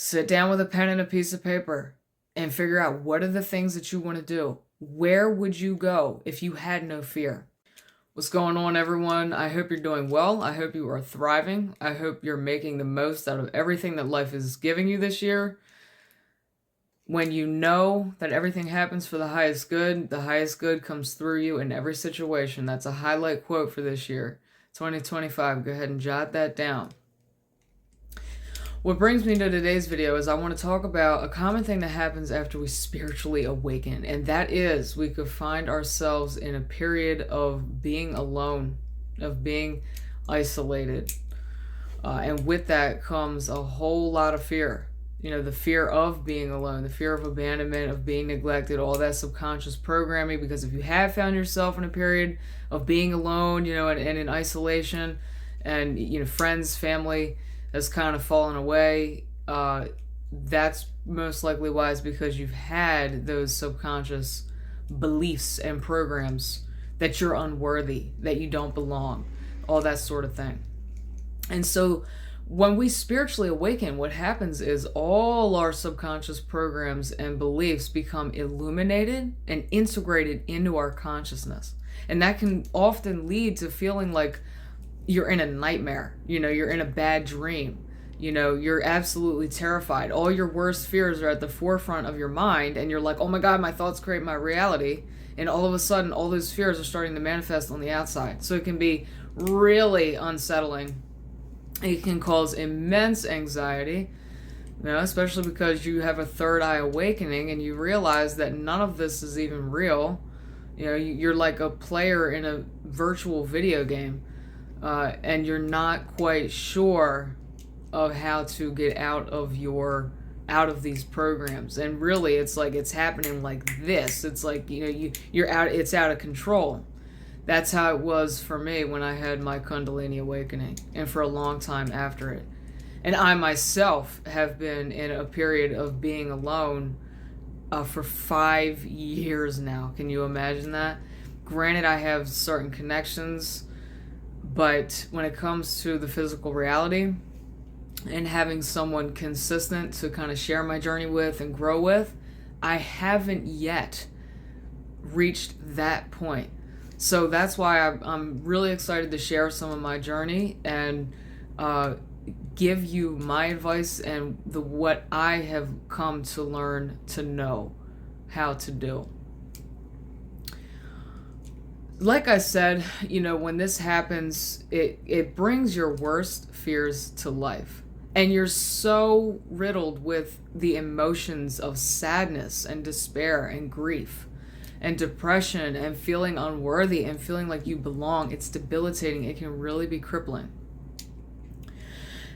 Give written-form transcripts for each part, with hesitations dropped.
Sit down with a pen and a piece of paper and figure out what are the things that you want to do. Where would you go if you had no fear? What's going on, everyone? I hope you're doing well. I hope you are thriving. I hope you're making the most out of everything that life is giving you this year. When you know that everything happens for the highest good comes through you in every situation. That's a highlight quote for this year, 2025. Go ahead and jot that down. What brings me to today's video is I want to talk about a common thing that happens after we spiritually awaken, and that is we could find ourselves in a period of being alone, of being isolated. And with that comes a whole lot of fear. You know, the fear of being alone, the fear of abandonment, of being neglected, all that subconscious programming. Because if you have found yourself in a period of being alone, you know, and in isolation, and, you know, friends, family has kind of fallen away, that's most likely why. It's because you've had those subconscious beliefs and programs that you're unworthy, that you don't belong, all that sort of thing. And so when we spiritually awaken, what happens is all our subconscious programs and beliefs become illuminated and integrated into our consciousness. And that can often lead to feeling like you're in a nightmare, you know, you're in a bad dream, you know, you're absolutely terrified. All your worst fears are at the forefront of your mind, and you're like, oh my God, my thoughts create my reality. And all of a sudden, all those fears are starting to manifest on the outside. So it can be really unsettling. It can cause immense anxiety, you know, especially because you have a third eye awakening and you realize that none of this is even real. You know, you're like a player in a virtual video game. And you're not quite sure of how to get out of these programs. And really, it's like it's happening like this. It's like, you know, you're out. It's out of control. That's how it was for me when I had my Kundalini awakening, and for a long time after it. And I myself have been in a period of being alone for 5 years now. Can you imagine that? Granted, I have certain connections, but when it comes to the physical reality and having someone consistent to kind of share my journey with and grow with, I haven't yet reached that point. So that's why I'm really excited to share some of my journey and give you my advice and what I have come to learn to know how to do. Like I said, you know, when this happens, it brings your worst fears to life. And you're so riddled with the emotions of sadness and despair and grief and depression and feeling unworthy and feeling like you belong. It's debilitating. It can really be crippling.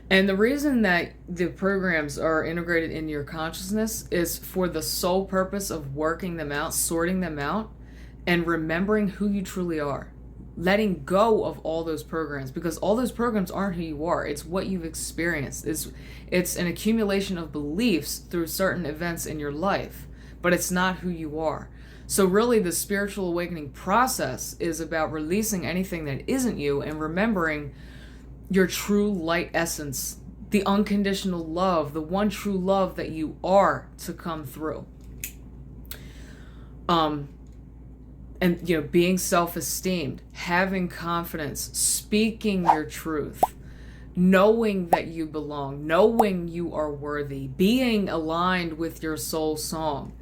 And the reason that the programs are integrated in your consciousness is for the sole purpose of working them out, sorting them out, and remembering who you truly are. Letting go of all those programs, because all those programs aren't who you are. It's what you've experienced. It's an accumulation of beliefs through certain events in your life, but it's not who you are. So really, the spiritual awakening process is about releasing anything that isn't you and remembering your true light essence, the unconditional love, the one true love that you are to come through. And, you know, being self-esteemed, having confidence, speaking your truth, knowing that you belong, knowing you are worthy, being aligned with your soul song.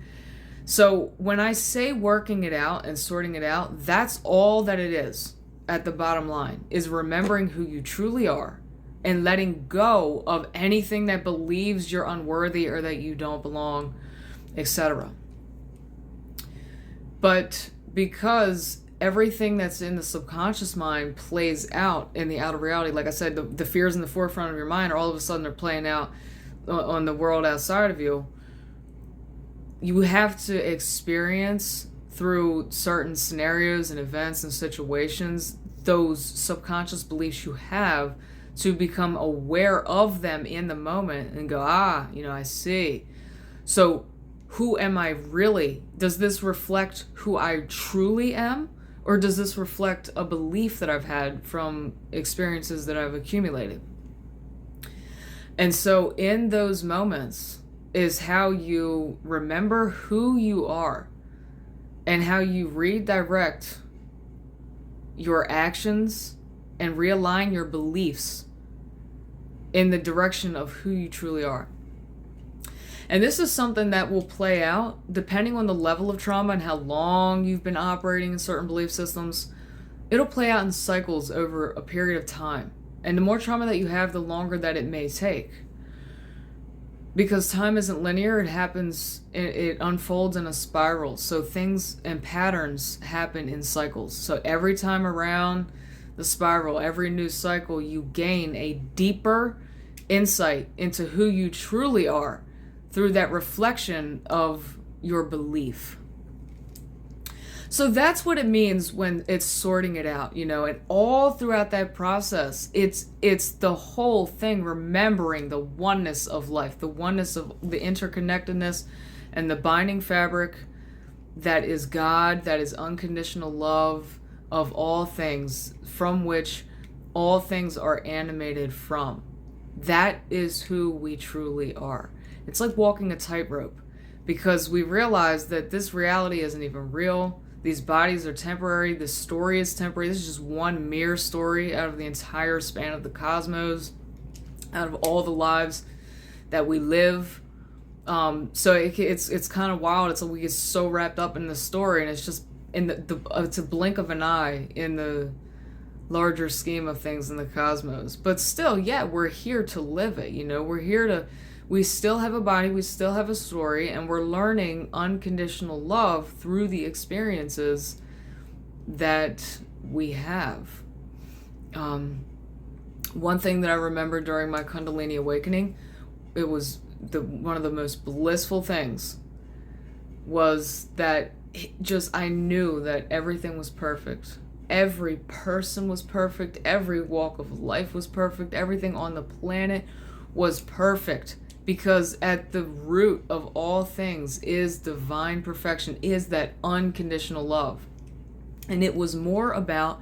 So when I say working it out and sorting it out, that's all that it is at the bottom line, is remembering who you truly are and letting go of anything that believes you're unworthy or that you don't belong, etc. But because everything that's in the subconscious mind plays out in the outer reality, like I said, the fears in the forefront of your mind are all of a sudden they're playing out on the world outside of you. You have to experience through certain scenarios and events and situations those subconscious beliefs you have to become aware of them in the moment and go, you know, I see. So who am I really? Does this reflect who I truly am? Or does this reflect a belief that I've had from experiences that I've accumulated? And so in those moments is how you remember who you are and how you redirect your actions and realign your beliefs in the direction of who you truly are. And this is something that will play out depending on the level of trauma and how long you've been operating in certain belief systems. It'll play out in cycles over a period of time. And the more trauma that you have, the longer that it may take. Because time isn't linear, it happens, it unfolds in a spiral. So things and patterns happen in cycles. So every time around the spiral, every new cycle, you gain a deeper insight into who you truly are through that reflection of your belief. So that's what it means when it's sorting it out, and all throughout that process, it's the whole thing, remembering the oneness of life, the oneness of the interconnectedness and the binding fabric that is God, that is unconditional love of all things, from which all things are animated from. That is who we truly are. It's like walking a tightrope, because we realize that this reality isn't even real. These bodies are temporary. This story is temporary. This is just one mere story out of the entire span of the cosmos, out of all the lives that we live. So it's kind of wild. It's like we get so wrapped up in the story, and it's just in it's a blink of an eye in the larger scheme of things in the cosmos. But still, yeah, we're here to live it. We're here to. We still have a body, we still have a story, and we're learning unconditional love through the experiences that we have. One thing that I remember during my Kundalini awakening, it was one of the most blissful things, was that I knew that everything was perfect. Every person was perfect. Every walk of life was perfect. Everything on the planet was perfect. Because at the root of all things is divine perfection, is that unconditional love. And it was more about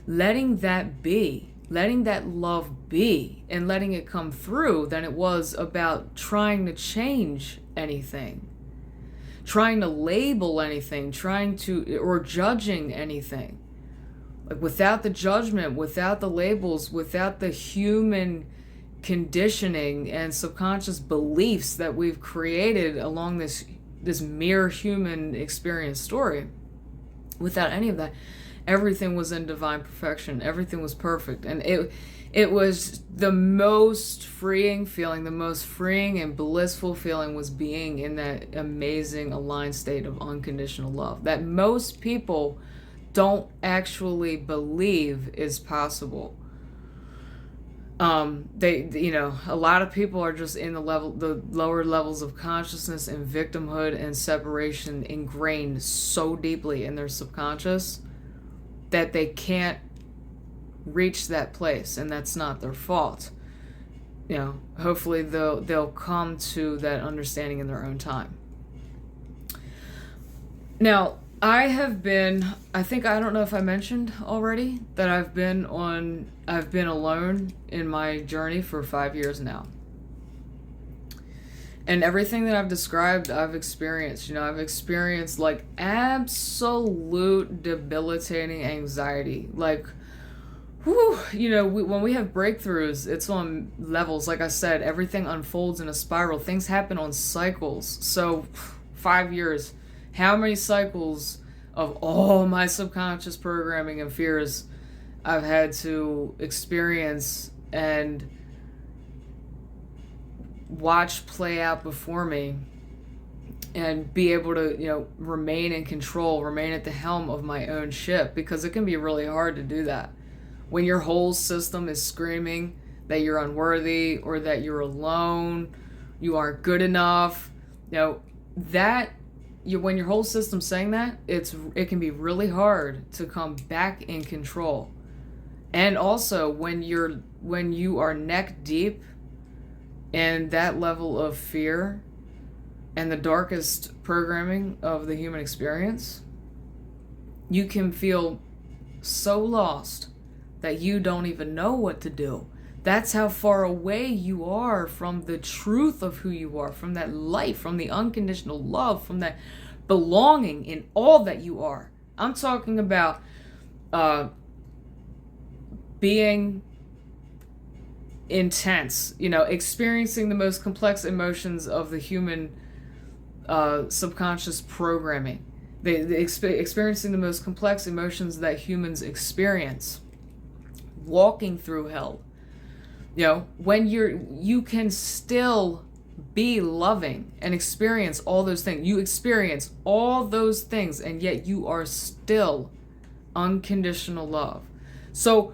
letting that be, letting that love be, and letting it come through than it was about trying to change anything, trying to label anything, or judging anything. Like without the judgment, without the labels, without the human conditioning and subconscious beliefs that we've created along this mere human experience story, without any of that, everything was in divine perfection. Everything was perfect. And it was the most freeing feeling, the most freeing and blissful feeling was being in that amazing aligned state of unconditional love that most people don't actually believe is possible. A lot of people are just in the lower levels of consciousness and victimhood and separation ingrained so deeply in their subconscious that they can't reach that place, and that's not their fault. Hopefully they'll come to that understanding in their own time. Now, I don't know if I mentioned already that I've been alone in my journey for 5 years now. And everything that I've described, I've experienced. I've experienced like absolute debilitating anxiety. Like, when we have breakthroughs, it's on levels. Like I said, everything unfolds in a spiral. Things happen on cycles. So 5 years. How many cycles of all my subconscious programming and fears I've had to experience and watch play out before me, and be able to, remain in control, remain at the helm of my own ship, because it can be really hard to do that. When your whole system is screaming that you're unworthy or that you're alone, you aren't good enough, when your whole system's saying that, it can be really hard to come back in control. And also when you are neck deep in that level of fear and the darkest programming of the human experience, you can feel so lost that you don't even know what to do, That's how far away you are from the truth of who you are, from that life, from the unconditional love, from that belonging in all that you are. I'm talking about being intense, experiencing the most complex emotions of the human subconscious programming. Experiencing the most complex emotions that humans experience. Walking through hell. When you can still be loving and experience all those things. You experience all those things, and yet you are still unconditional love. So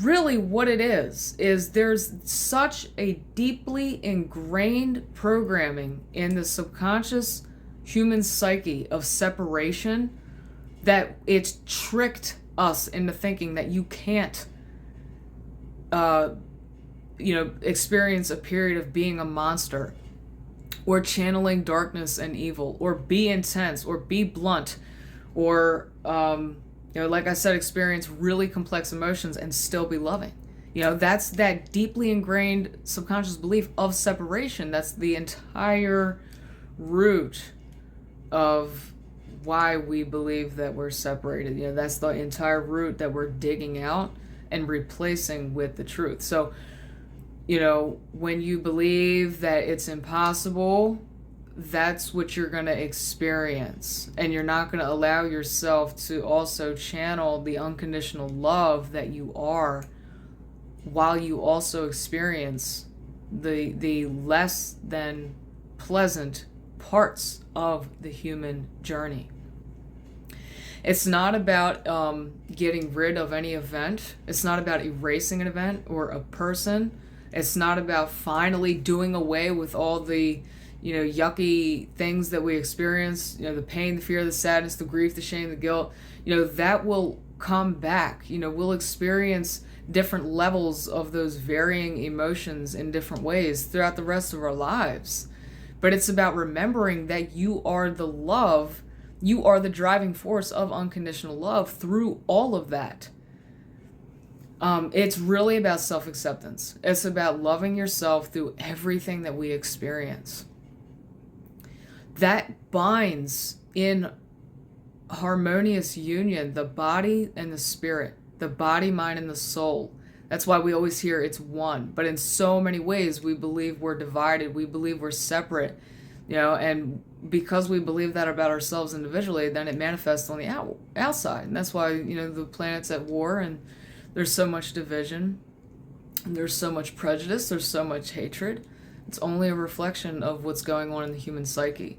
really what it is there's such a deeply ingrained programming in the subconscious human psyche of separation that it's tricked us into thinking that you can't experience a period of being a monster or channeling darkness and evil or be intense or be blunt or like I said, experience really complex emotions and still be loving. That's that deeply ingrained subconscious belief of separation. That's the entire root of why we believe that we're separated. That's the entire root that we're digging out and replacing with the truth. So, when you believe that it's impossible, that's what you're going to experience. And you're not going to allow yourself to also channel the unconditional love that you are while you also experience the less than pleasant parts of the human journey. It's not about getting rid of any event. It's not about erasing an event or a person. It's not about finally doing away with all the yucky things that we experience, the pain, the fear, the sadness, the grief, the shame, the guilt, that will come back. We'll experience different levels of those varying emotions in different ways throughout the rest of our lives. But it's about remembering that you are the love, you are the driving force of unconditional love through all of that. It's really about self-acceptance. It's about loving yourself through everything that we experience. That binds in harmonious union the body and the spirit, the body, mind, and the soul. That's why we always hear it's one. But in so many ways, we believe we're divided. We believe we're separate. And because we believe that about ourselves individually, then it manifests on the outside. And that's why, the planet's at war and there's so much division. And there's so much prejudice. There's so much hatred. It's only a reflection of what's going on in the human psyche.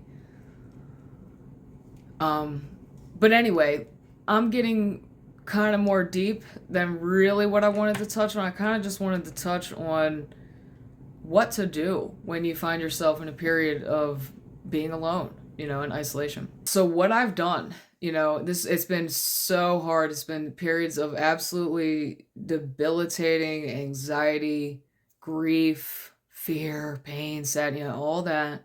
But anyway, I'm getting kind of more deep than really what I wanted to touch on. I kind of just wanted to touch on what to do when you find yourself in a period of being alone, in isolation. So what I've done, it's been so hard. It's been periods of absolutely debilitating anxiety, grief, fear, pain, sadness, all that.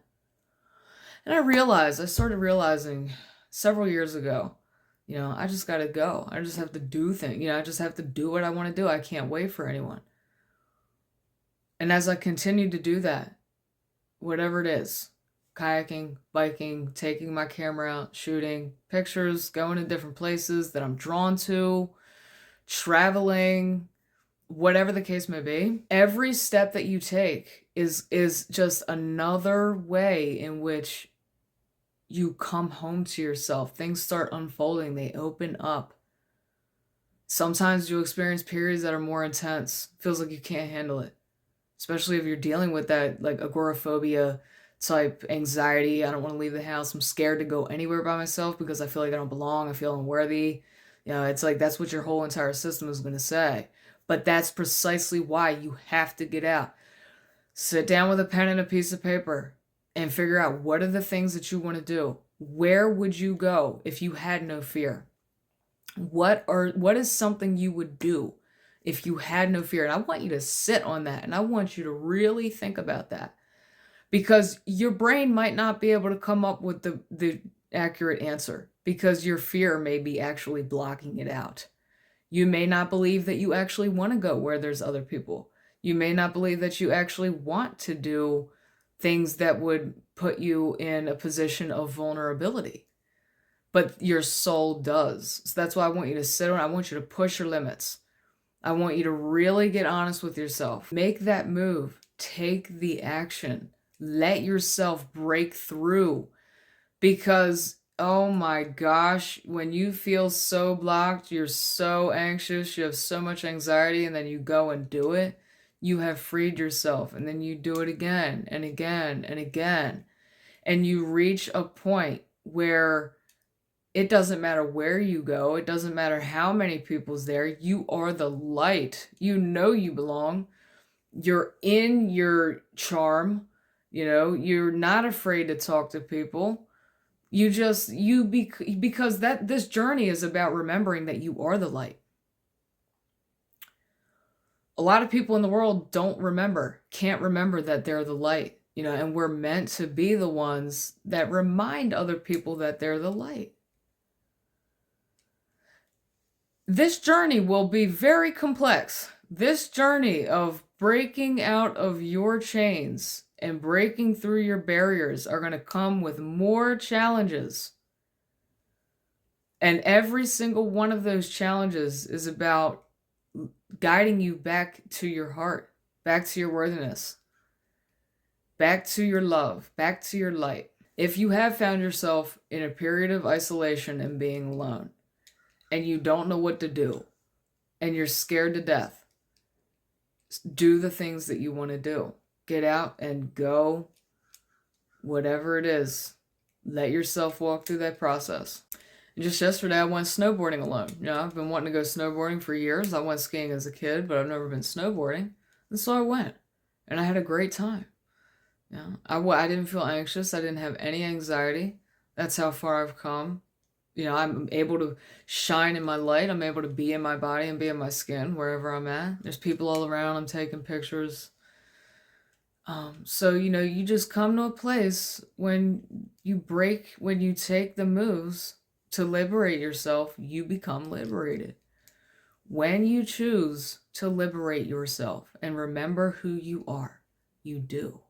And I started realizing several years ago, I just got to go. I just have to do things. I just have to do what I want to do. I can't wait for anyone. And as I continue to do that, whatever it is, kayaking, biking, taking my camera out, shooting pictures, going to different places that I'm drawn to, traveling, whatever the case may be, every step that you take is just another way in which you come home to yourself. Things start unfolding. They open up. Sometimes you'll experience periods that are more intense. Feels like you can't handle it. Especially if you're dealing with that like agoraphobia type anxiety. I don't want to leave the house. I'm scared to go anywhere by myself because I feel like I don't belong. I feel unworthy. It's like that's what your whole entire system is going to say. But that's precisely why you have to get out. Sit down with a pen and a piece of paper and figure out what are the things that you want to do. Where would you go if you had no fear? What is something you would do if you had no fear? And I want you to sit on that and I want you to really think about that. Because your brain might not be able to come up with the accurate answer because your fear may be actually blocking it out. You may not believe that you actually want to go where there's other people. You may not believe that you actually want to do things that would put you in a position of vulnerability, but your soul does. So that's why I want you to sit on, I want you to push your limits. I want you to really get honest with yourself. Make that move. Take the action. Let yourself break through. Because, oh my gosh, when you feel so blocked, you're so anxious, you have so much anxiety, and then you go and do it, you have freed yourself. And then you do it again and again and again. And you reach a point where it doesn't matter where you go. It doesn't matter how many people's there. You are the light. You know you belong. You're in your charm. You know, you're not afraid to talk to people. Because this journey is about remembering that you are the light. A lot of people in the world can't remember that they're the light, you know, and we're meant to be the ones that remind other people that they're the light. This journey will be very complex. This journey of breaking out of your chains and breaking through your barriers are going to come with more challenges. And every single one of those challenges is about guiding you back to your heart, back to your worthiness, back to your love, back to your light. If you have found yourself in a period of isolation and being alone, and you don't know what to do, and you're scared to death, do the things that you want to do. Get out and go, whatever it is. Let yourself walk through that process. And just yesterday, I went snowboarding alone. You know, I've been wanting to go snowboarding for years. I went skiing as a kid, but I've never been snowboarding. And so I went, and I had a great time. You know, I didn't feel anxious. I didn't have any anxiety. That's how far I've come. You know, I'm able to shine in my light. I'm able to be in my body and be in my skin wherever I'm at. There's people all around. I'm taking pictures. So, you know, you just come to a place when you take the moves to liberate yourself, you become liberated. When you choose to liberate yourself and remember who you are, you do.